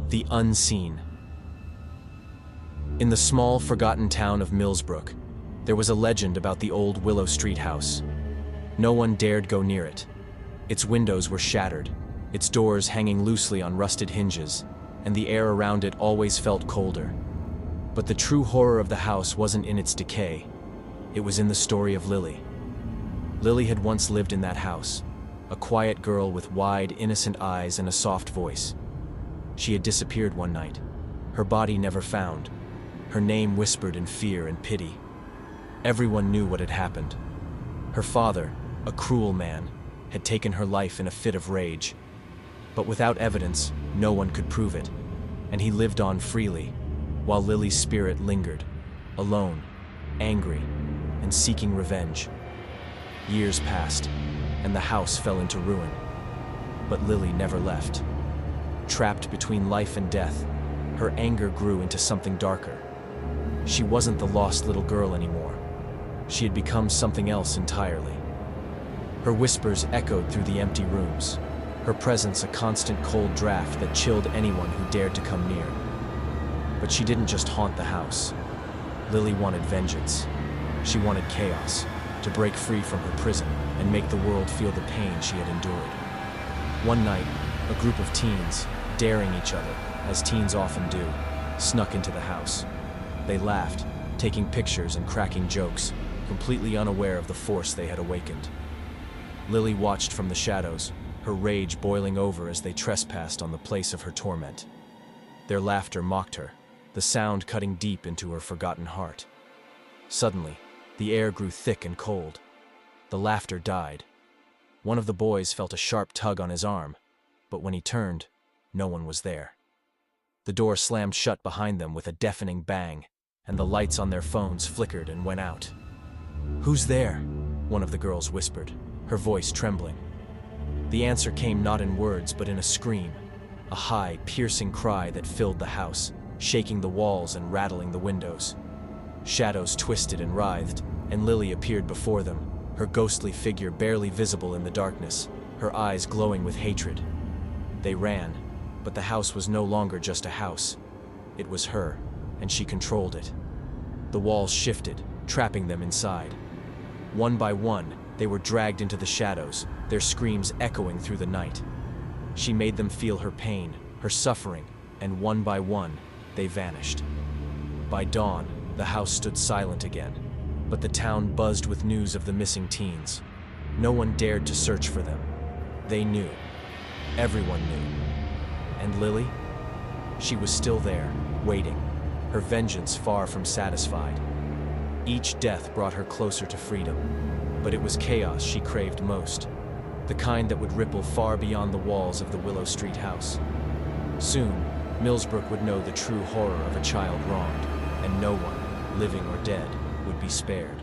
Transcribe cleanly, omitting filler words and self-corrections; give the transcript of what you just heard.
The unseen. In the small, forgotten town of Millsbrook, there was a legend about the old Willow Street house. No one dared go near it. Its windows were shattered, its doors hanging loosely on rusted hinges, and the air around it always felt colder. But the true horror of the house wasn't in its decay. It was in the story of Lily. Lily had once lived in that house, a quiet girl with wide, innocent eyes and a soft voice. She had disappeared one night, her body never found, her name whispered in fear and pity. Everyone knew what had happened. Her father, a cruel man, had taken her life in a fit of rage. But without evidence, no one could prove it, and he lived on freely, while Lily's spirit lingered, alone, angry, and seeking revenge. Years passed, and the house fell into ruin. But Lily never left. Trapped between life and death, her anger grew into something darker. She wasn't the lost little girl anymore. She had become something else entirely. Her whispers echoed through the empty rooms, her presence a constant cold draft that chilled anyone who dared to come near. But she didn't just haunt the house. Lily wanted vengeance. She wanted chaos, to break free from her prison and make the world feel the pain she had endured. One night, a group of teens, daring each other, as teens often do, snuck into the house. They laughed, taking pictures and cracking jokes, completely unaware of the force they had awakened. Lily watched from the shadows, her rage boiling over as they trespassed on the place of her torment. Their laughter mocked her, the sound cutting deep into her forgotten heart. Suddenly, the air grew thick and cold. The laughter died. One of the boys felt a sharp tug on his arm, but when he turned, no one was there. The door slammed shut behind them with a deafening bang, and the lights on their phones flickered and went out. "Who's there?" one of the girls whispered, her voice trembling. The answer came not in words but in a scream, a high, piercing cry that filled the house, shaking the walls and rattling the windows. Shadows twisted and writhed, and Lily appeared before them, her ghostly figure barely visible in the darkness, her eyes glowing with hatred. They ran, but the house was no longer just a house. It was her, and she controlled it. The walls shifted, trapping them inside. One by one, they were dragged into the shadows, their screams echoing through the night. She made them feel her pain, her suffering, and one by one, they vanished. By dawn, the house stood silent again, but the town buzzed with news of the missing teens. No one dared to search for them. They knew. Everyone knew. And Lily? She was still there, waiting, her vengeance far from satisfied. Each death brought her closer to freedom, but it was chaos she craved most, the kind that would ripple far beyond the walls of the Willow Street house. Soon, Millsbrook would know the true horror of a child wronged, and no one, living or dead, would be spared.